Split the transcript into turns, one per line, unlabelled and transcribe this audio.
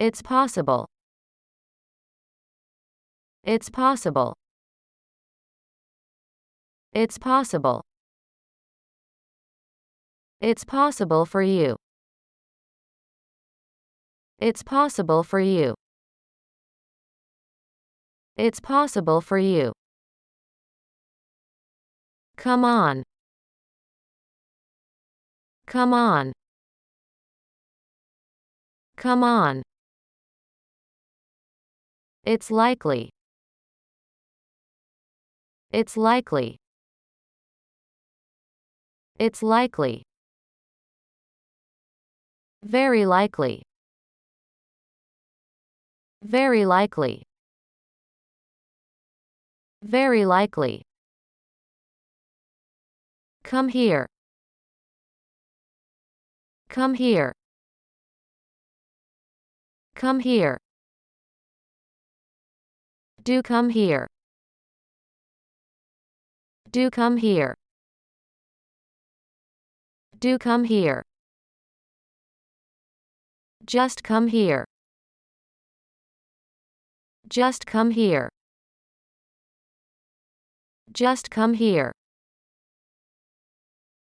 It's possible. It's possible. It's possible. It's possible for you. It's possible for you. It's possible for you. Come on. Come on. Come on. It's likely. It's likely. It's likely. Very likely. Very likely. Very likely. Come here. Come here. Come here. Do come here. Do come here. Do come here. Just come here. Just come here. Just come here.